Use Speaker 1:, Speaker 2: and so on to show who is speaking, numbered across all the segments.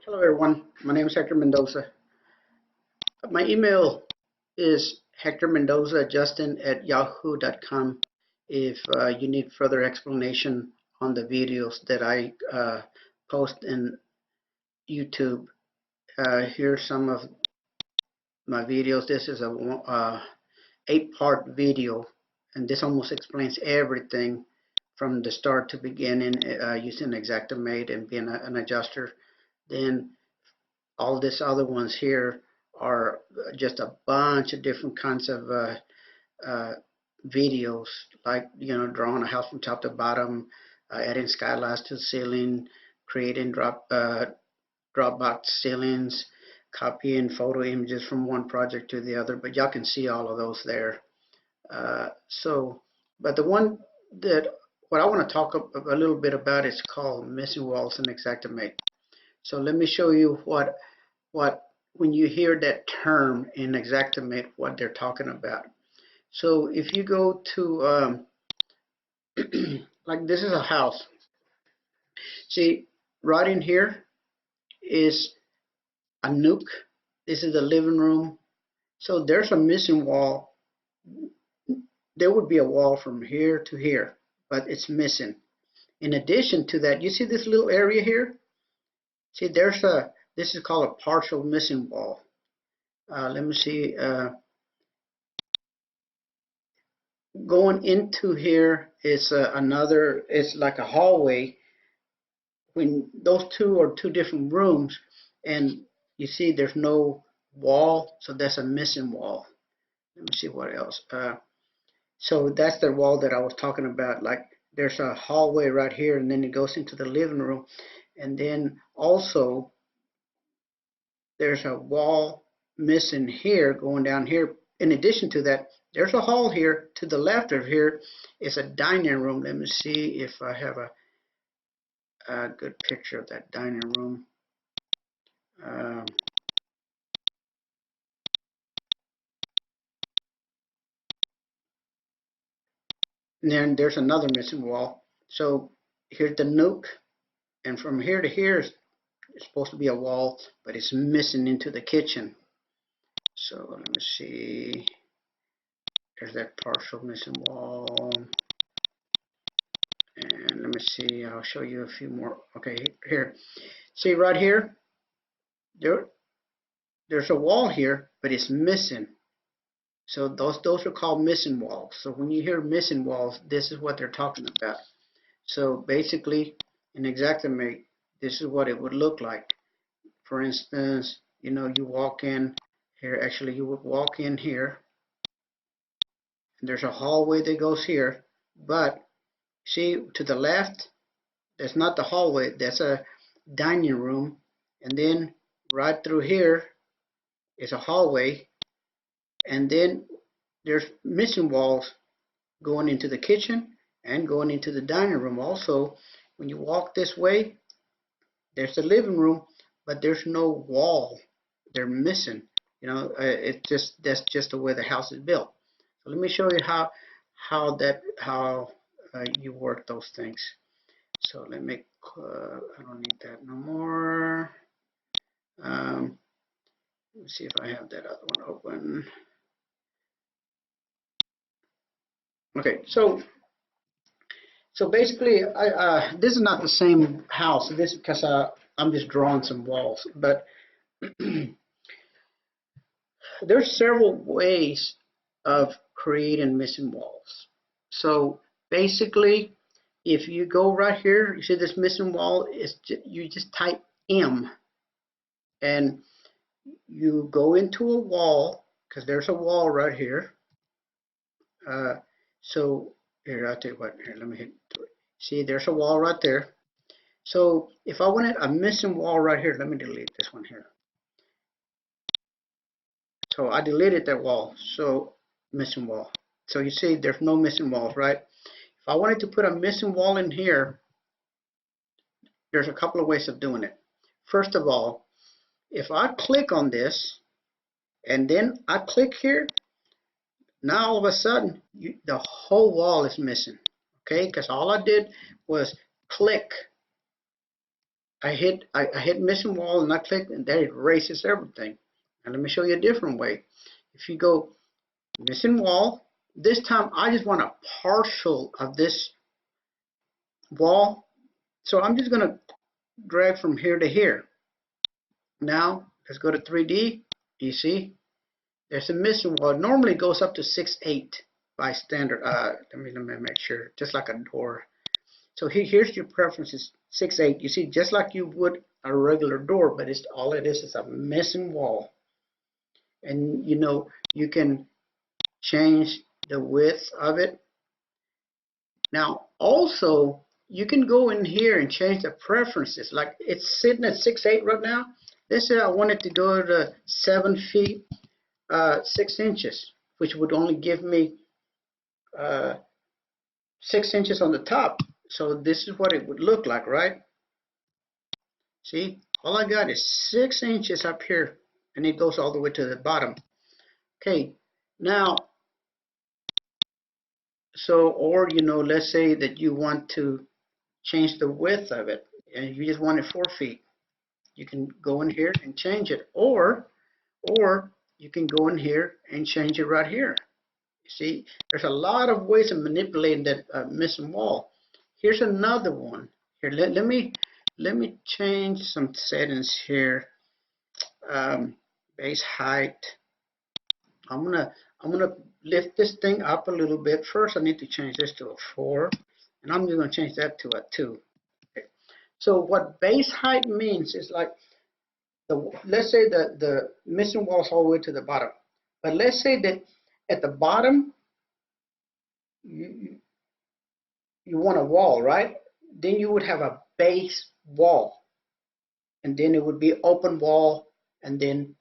Speaker 1: Hello everyone, my name is Hector Mendoza. My email is HectorMendozaAdjusting@yahoo.com if you need further explanation on the videos that I post in YouTube. Here's some of my videos. This is a 8-part video, and this almost explains everything from the start to beginning using Xactimate and being an adjuster. Then all these other ones here are just a bunch of different kinds of uh, videos, like drawing a house from top to bottom, adding skylights to the ceiling, creating drop box ceilings, copying photo images from one project to the other. But y'all can see all of those there. But the one that what I want to talk a little bit about is called missing walls in Xactimate. So let me show you what when you hear that term in Xactimate, what they're talking about. So if you go to like this is a house. See, right in here is a nook. This is the living room. So there's a missing wall. There would be a wall from here to here, but it's missing. In addition to that, you see this little area here? See, this is called a partial missing wall. Let me see. Going into here is it's like a hallway. When those two are two different rooms, and you see there's no wall, so that's a missing wall. Let me see what else. So that's the wall that I was talking about. Like there's a hallway right here, and then it goes into the living room, and then also there's a wall missing here going down here. In addition to that, there's a hall here. To the left of here is a dining room. Let me see if I have a good picture of that dining room. Um, and then there's another missing wall. So here's the nook, and from here to here is supposed to be a wall, but it's missing into the kitchen. So let me see. There's that partial missing wall. And let me see, I'll show you a few more. Okay, here. See right here? There's a wall here, but it's missing. So those are called missing walls. So when you hear missing walls, this is what they're talking about. So basically, in Xactimate, this is what it would look like. For instance, you walk in here. Actually, you would walk in here, and there's a hallway that goes here. But see, to the left, that's not the hallway. That's a dining room. And then right through here is a hallway. And then there's missing walls going into the kitchen and going into the dining room. Also, when you walk this way, there's the living room, but there's no wall. They're missing. That's just the way the house is built. So let me show you how you work those things. So let me. I don't need that no more. Let me see if I have that other one open. Okay, so basically, this is not the same house. This because I'm just drawing some walls, but there's several ways of creating missing walls. So basically, if you go right here, you see this missing wall. You just type M, and you go into a wall because there's a wall right here. So here, I'll tell you what. Here, let me hit. See, there's a wall right there. So if I wanted a missing wall right here, let me delete this one here. So I deleted that wall. So missing wall. So you see, there's no missing walls, right? If I wanted to put a missing wall in here, there's a couple of ways of doing it. First of all, if I click on this and then I click here, now all of a sudden the whole wall is missing. Okay, because all I did was click I hit missing wall and I click, and that erases everything. Now let me show you a different way. If you go missing wall, this time I just want a partial of this wall. So I'm just going to drag from here to here. Now let's go to 3D. You see there's a missing wall. It normally goes up to 6'8" by standard. Let me make sure, just like a door. So here's your preferences, 6'8". You see, just like you would a regular door, but it's all it is a missing wall. And you know, you can change the width of it. Now also you can go in here and change the preferences. Like it's sitting at 6'8" right now. Let's say I wanted to go to 7 feet 6 inches, which would only give me 6 inches on the top. So this is what it would look like, right? See, all I got is 6 inches up here, and it goes all the way to the bottom. Okay, now, so, or, you know, let's say that you want to change the width of it, and you just want it 4 feet. You can go in here and change it, or you can go in here and change it right here. You see, there's a lot of ways of manipulating that missing wall. Here's another one. Here, let me change some settings here. Base height. I'm gonna lift this thing up a little bit. First, I need to change this to a 4, and I'm just gonna change that to a 2. Okay. So what base height means is like let's say the missing wall is all the way to the bottom, but let's say that at the bottom you want a wall, right? Then you would have a base wall, and then it would be open wall, and then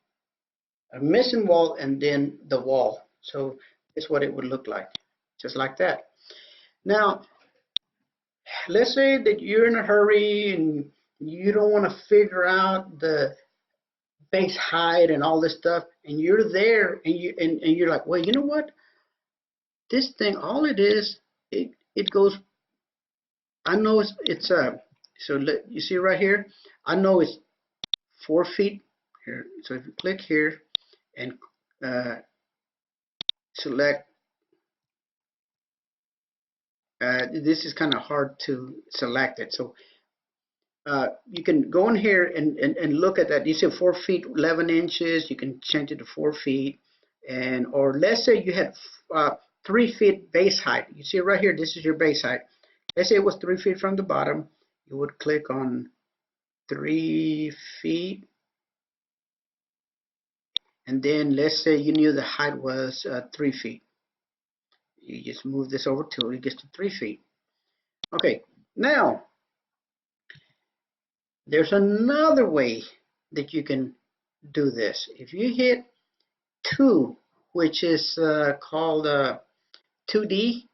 Speaker 1: a missing wall, and then the wall. So it's what it would look like, just like that. Now, let's say that you're in a hurry and you don't want to figure out the base height and all this stuff, and you're there, and you're like, well, you know what? This thing, all it is, it goes. I know it's so you see right here. I know it's 4 feet here. So if you click here and select. This is kind of hard to select it. So you can go in here and look at that. You see 4 feet 11 inches. You can change it to 4 feet, and or let's say you had 3 feet base height. You see right here. This is your base height. Let's say it was 3 feet from the bottom. You would click on 3 feet, and then let's say you knew the height was 3 feet. You just move this over till it gets to 3 feet. Okay, now there's another way that you can do this. If you hit 2, which is called 2D,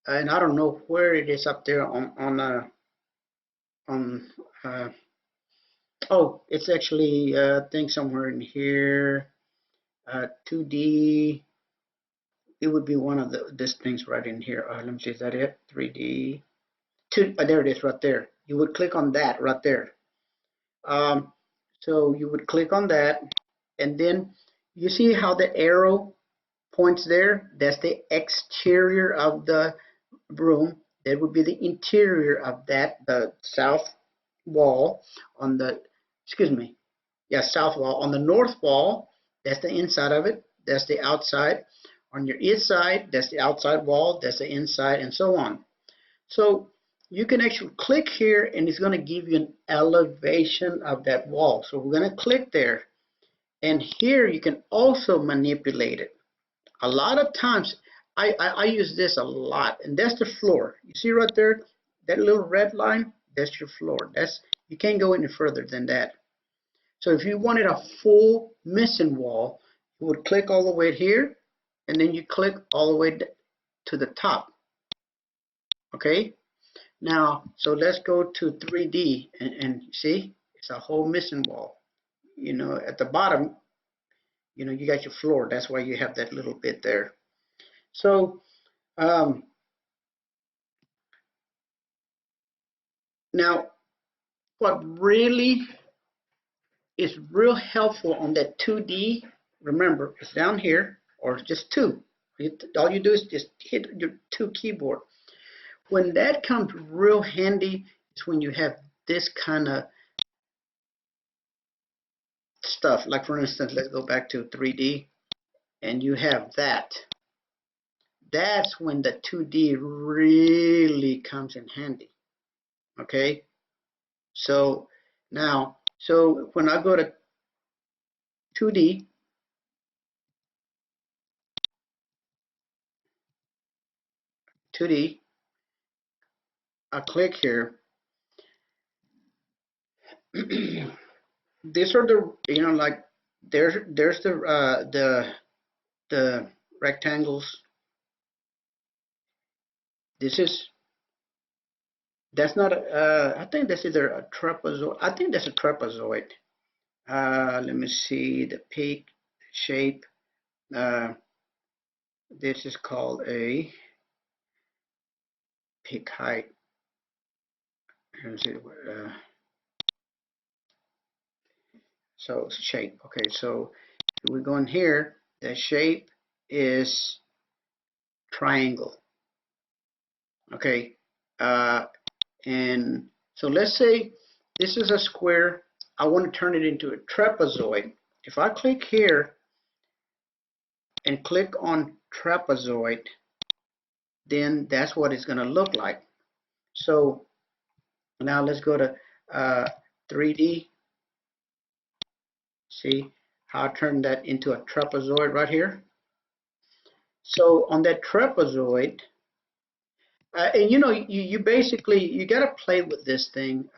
Speaker 1: and I don't know where it is up there on oh, it's actually I think somewhere in here. 2D. It would be one of these things right in here. Let me see, is that it? 3D. There it is right there. You would click on that right there. So you would click on that, and then you see how the arrow points there? That's the exterior of the room. That would be the interior of that, the south wall on the, excuse me, yeah, south wall. On the north wall, that's the inside of it. That's the outside. On your east side, that's the outside wall. That's the inside, and so on. So you can actually click here, and it's going to give you an elevation of that wall. So we're going to click there, and here you can also manipulate it. A lot of times I use this a lot, and that's the floor. You see right there, that little red line, that's your floor. You can't go any further than that. So if you wanted a full missing wall, you would click all the way here, and then you click all the way to the top. Okay, now so let's go to 3D, and see, it's a whole missing wall. You know, at the bottom, you know, you got your floor. That's why you have that little bit there. So now what really is real helpful on that 2D, remember, it's down here, or just 2. All you do is just hit your 2 keyboard. When that comes real handy is when you have this kind of stuff. Like for instance, let's go back to 3D, and you have that. That's when the 2D really comes in handy. Okay? So now, so when I go to 2D, I click here. These are the, like there's the rectangles. That's not I think that's either a trapezoid. I think that's a trapezoid. Let me see the peak shape. This is called a peak height. Let me see. So shape. Okay, so if we go in here, the shape is triangle. Okay, and so let's say this is a square. I want to turn it into a trapezoid. If I click here and click on trapezoid, then that's what it's going to look like. So now let's go to 3D. See how I turned that into a trapezoid right here? So on that trapezoid, and you basically, you got to play with this thing.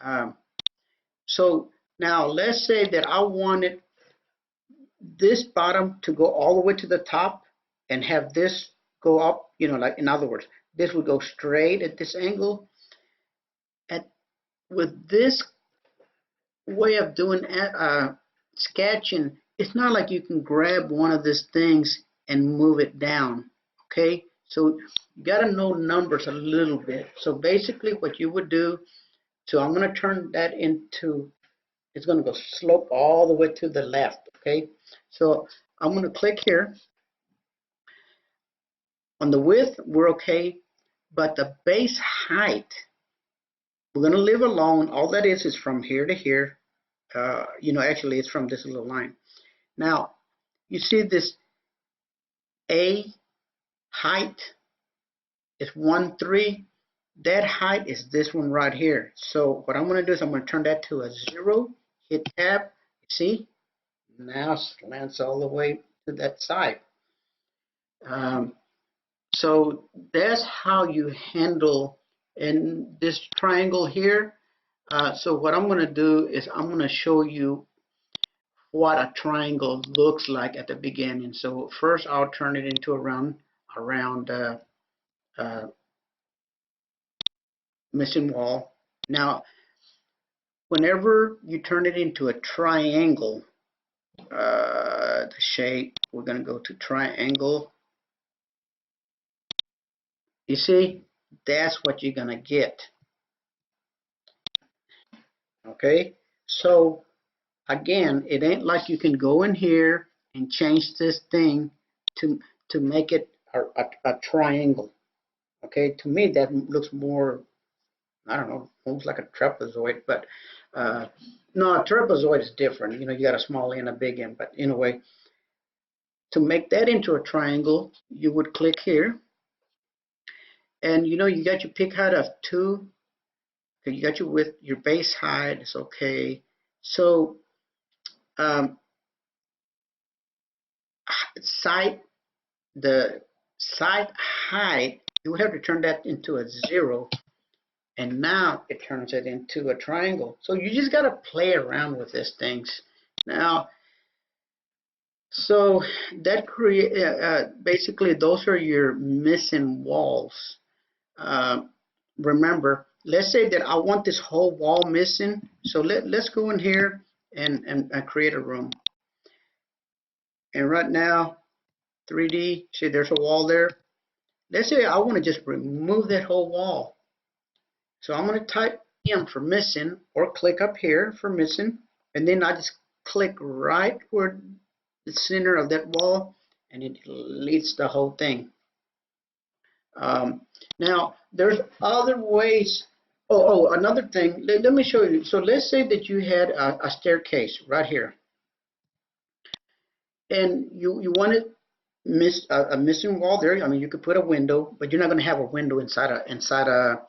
Speaker 1: So now let's say that I wanted this bottom to go all the way to the top and have this go up, like in other words, this would go straight at this angle. With this way of doing sketching, it's not like you can grab one of these things and move it down. Okay, so you got to know numbers a little bit. So basically what you would do, so I'm going to turn that into, it's going to go slope all the way to the left. Okay, so I'm going to click here. On the width, we're okay, but the base height, we're going to leave alone. All that is from here to here. Actually it's from this little line. Now, you see this A height is 1,3. That height is this one right here. So what I'm going to do is I'm going to turn that to a 0, hit tab, see? Now slants all the way to that side. So that's how you handle in this triangle here. So what I'm going to do is I'm going to show you what a triangle looks like at the beginning. So first I'll turn it into a round missing wall. Now, whenever you turn it into a triangle, the shape, we're going to go to triangle. You see, that's what you're going to get. Okay, so again, it ain't like you can go in here and change this thing to make it a triangle. Okay, to me that looks more, I don't know, almost like a trapezoid, but no, a trapezoid is different. You got a small end, a big end, but anyway, to make that into a triangle, you would click here, and you got your peak height of 2. Okay, you got your width, your base height is okay. So the side height, you would have to turn that into a 0, and now it turns it into a triangle. So you just got to play around with these things. Now, so that basically those are your missing walls. Remember, let's say that I want this whole wall missing. So let's go in here and create a room. And right now, 3D, see there's a wall there. Let's say I want to just remove that whole wall. So I'm going to type M for missing, or click up here for missing, and then I just click right where the center of that wall, and it deletes the whole thing. Now, there's other ways. Another thing, let me show you. So let's say that you had a staircase right here, and you wanted a missing wall there. I mean, you could put a window, but you're not going to have a window inside a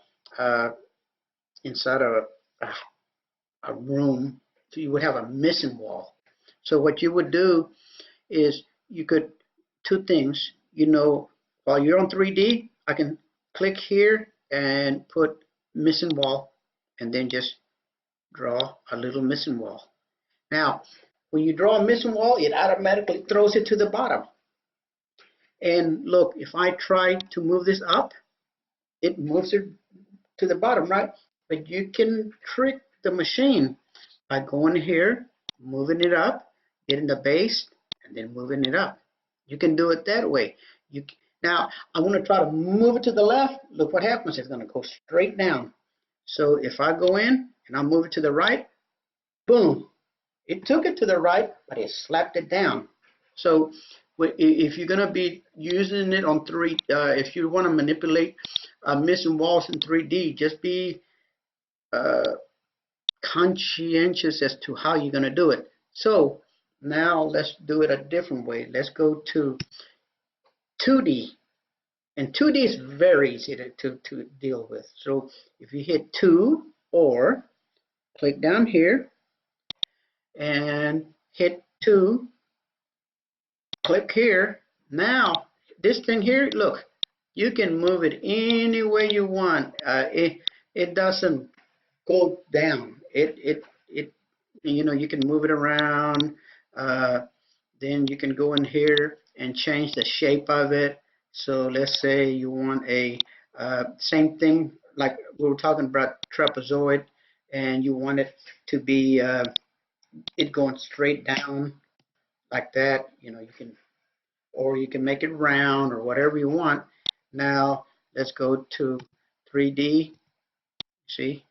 Speaker 1: room. So you would have a missing wall. So what you would do is you could, two things. While you're on 3D, I can click here and put missing wall, and then just draw a little missing wall. Now, when you draw a missing wall, it automatically throws it to the bottom. And look, if I try to move this up, it moves it to the bottom, right? But you can trick the machine by going here, moving it up, getting the base, and then moving it up. You can do it that way. Now, I want to try to move it to the left. Look what happens. It's going to go straight down. So if I go in and I move it to the right, boom. It took it to the right, but it slapped it down. So if you're going to be using it on if you want to manipulate missing walls in 3D, just be conscientious as to how you're going to do it. So now let's do it a different way. Let's go to 2D. And 2D is very easy to deal with. So if you hit 2 or click down here and hit 2, click here. Now this thing here, look, you can move it any way you want. It doesn't go down. You can move it around. Then you can go in here and change the shape of it. So let's say you want a same thing like we were talking about trapezoid, and you want it to be it going straight down like that. You can, or you can make it round or whatever you want. Now let's go to 3D. See?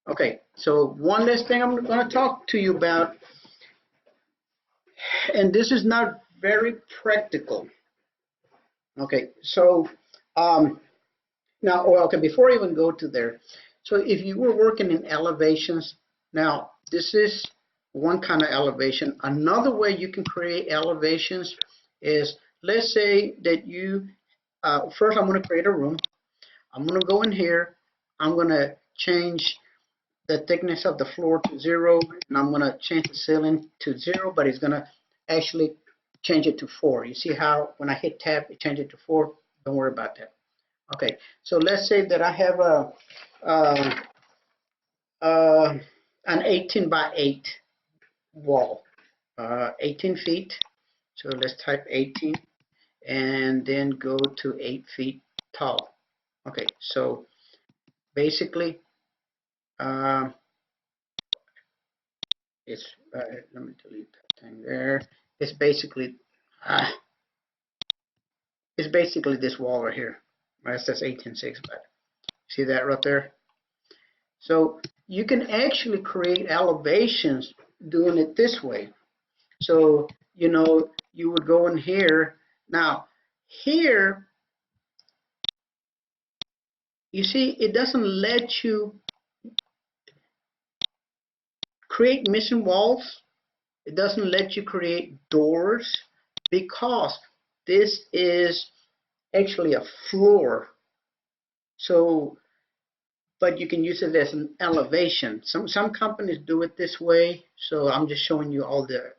Speaker 1: Okay, so one last thing I'm going to talk to you about, and this is not very practical. Okay, so before I even go to there, so if you were working in elevations, now this is one kind of elevation. Another way you can create elevations is, let's say that you, first I'm going to create a room. I'm going to go in here. I'm going to change the thickness of the floor to 0, and I'm going to change the ceiling to 0, but it's going to actually change it to 4. You see how when I hit tab, it changes it to 4? Don't worry about that. Okay, so let's say that I have an 18 by 8 wall, 18 feet. So let's type 18 and then go to 8 feet tall. Okay, so basically, it's let me delete that thing there. It's basically this wall right here. Right, it says 18.6, but see that right there? So you can actually create elevations doing it this way. So you would go in here. Now here, you see, it doesn't let you create missing walls. It doesn't let you create doors because this is actually a floor. So, but you can use it as an elevation. Some companies do it this way. So I'm just showing you all the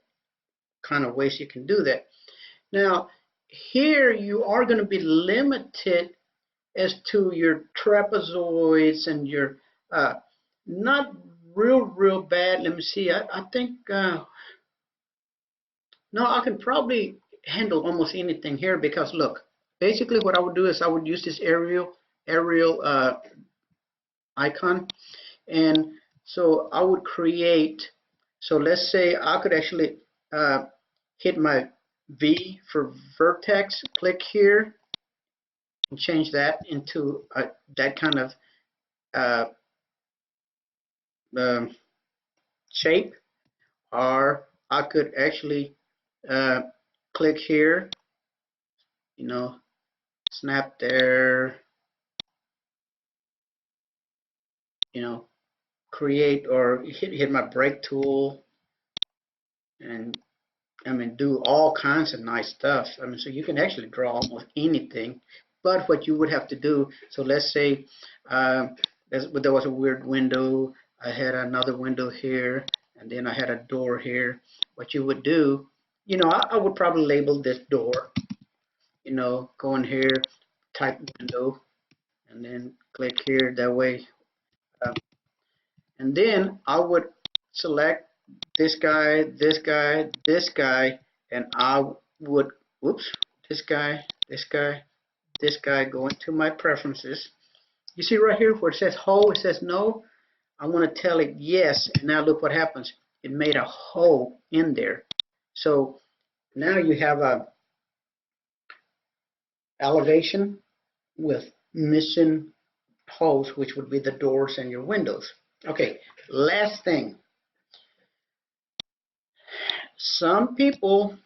Speaker 1: kind of ways you can do that. Now, here you are going to be limited as to your trapezoids and your not real bad. Let me see. I think no, I can probably handle almost anything here because look, basically what I would do is I would use this aerial icon, and so I would create. So let's say I could actually hit my V for vertex, click here, and change that into that kind of shape, or I could actually click here, you know, snap there, you know, create or hit my break tool, and I mean do all kinds of nice stuff. I mean, so you can actually draw almost anything. But what you would have to do, so let's say there was a weird window. I had another window here, and then I had a door here. What you would do, you know, I would probably label this door. You know, go in here, type window, and then click here. That way, um, and then I would select this guy, this guy, this guy, and I would, whoops, this guy, this guy, this guy, go into my preferences. You see right here where it says hole, it says no. I want to tell it yes, and now look what happens. It made a hole in there. So now you have a elevation with missing holes, which would be the doors and your windows. Okay, last thing. Some people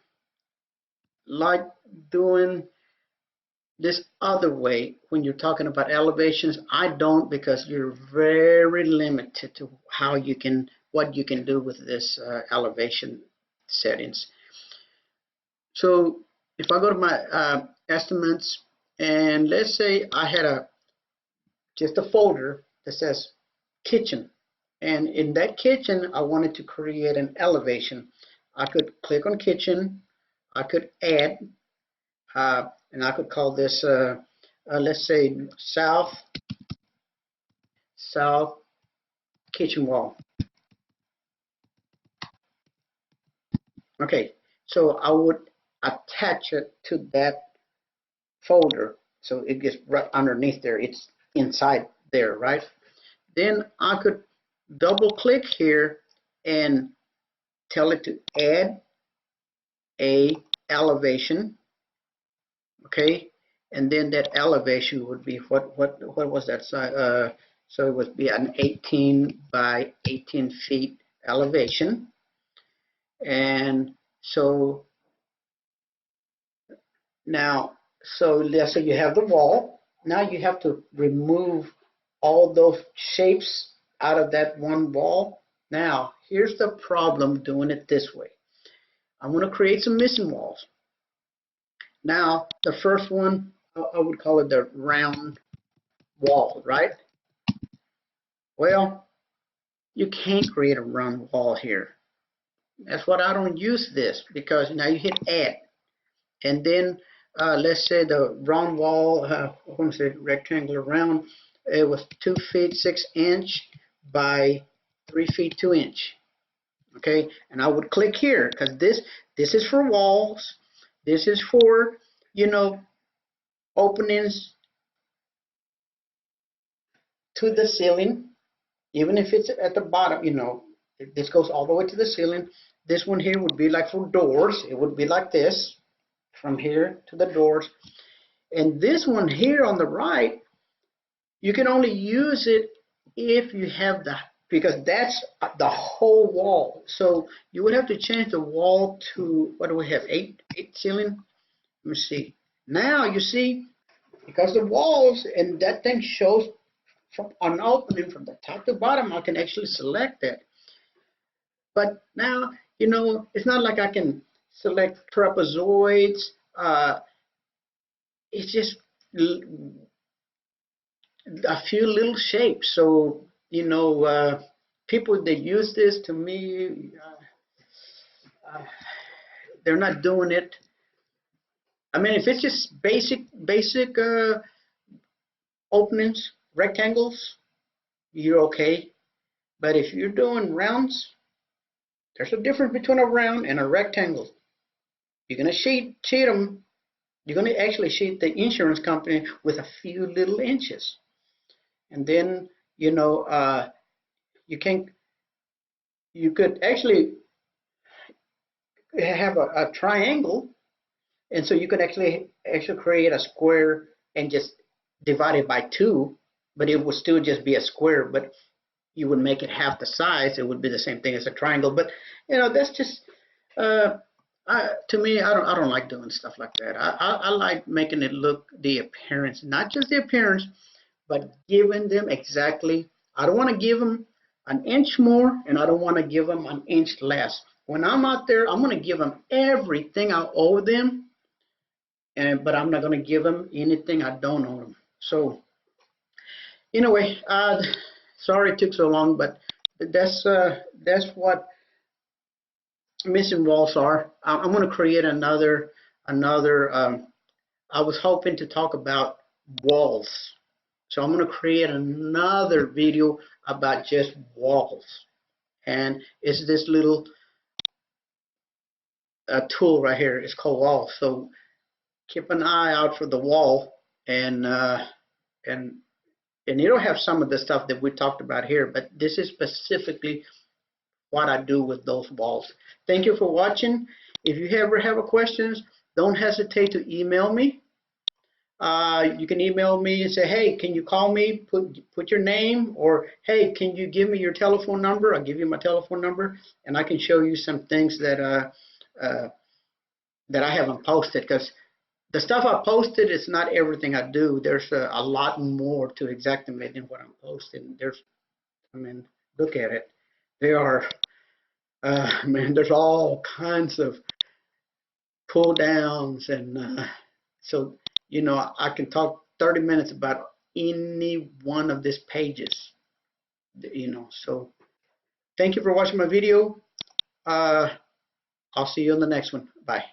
Speaker 1: like doing this other way when you're talking about elevations. I don't, because you're very limited to how you can, what you can do with this elevation settings. So if I go to my estimates, and let's say I had just a folder that says kitchen, and in that kitchen I wanted to create an elevation. I could click on kitchen, I could add, and I could call this let's say south kitchen wall. Okay, so I would attach it to that folder, so it gets right underneath there. It's inside there, right? Then I could double click here and tell it to add a elevation. Okay, and then that elevation would be what was that size? So it would be an 18 by 18 feet elevation. And so now, so let's say you have the wall. Now you have to remove all those shapes out of that one wall. Now, here's the problem doing it this way. I'm going to create some missing walls. Now, the first one, I would call it the round wall, right? Well, you can't create a round wall here. That's what I don't use this, because now you hit add. And then let's say the round wall, I want to say rectangular round, it was 2 feet 6 inch by 3 feet 2 inch. Okay, and I would click here, because this is for walls. This is for, you know, openings to the ceiling. Even if it's at the bottom, you know, this goes all the way to the ceiling. This one here would be like for doors. It would be like this, from here to the doors. And this one here on the right, you can only use it if you have because that's the whole wall. So you would have to change the wall to, what do we have, 8 ceiling? Let me see. Now you see, because the walls and that thing shows from an opening from the top to bottom, I can actually select that. But now, you know, it's not like I can select trapezoids. It's just a few little shapes. So, you know, people that use this, to me, they're not doing it. I mean, if it's just basic openings, rectangles, you're okay. But if you're doing rounds, there's a difference between a round and a rectangle. You're going to cheat them. You're going to actually cheat the insurance company with a few little inches. And then, you know, you could actually have a triangle, and so you could actually create a square and just divide it by 2, but it would still just be a square. But you would make it half the size, it would be the same thing as a triangle. But that's just to me, I don't like doing stuff like that. I like making it look the appearance, not just the appearance, but giving them exactly. I don't want to give them an inch more, and I don't want to give them an inch less. When I'm out there, I'm going to give them everything I owe them, but I'm not going to give them anything I don't owe them. So anyway, sorry it took so long, but that's what missing walls are. I'm going to create another. I was hoping to talk about walls, so I'm going to create another video about just walls, and it's this little tool right here. It's called wall. So keep an eye out for the wall, and it'll have some of the stuff that we talked about here, but this is specifically what I do with those walls. Thank you for watching. If you ever have questions, don't hesitate to email me. You can email me and say, hey, can you call me, put your name, or hey, can you give me your telephone number? I'll give you my telephone number, and I can show you some things that I haven't posted, because the stuff I posted is not everything I do. There's a lot more to Xactimate than what I'm posting. Look at it. There are, there's all kinds of pull downs, and so I can talk 30 minutes about any one of these pages. So thank you for watching my video. I'll see you on the next one. Bye.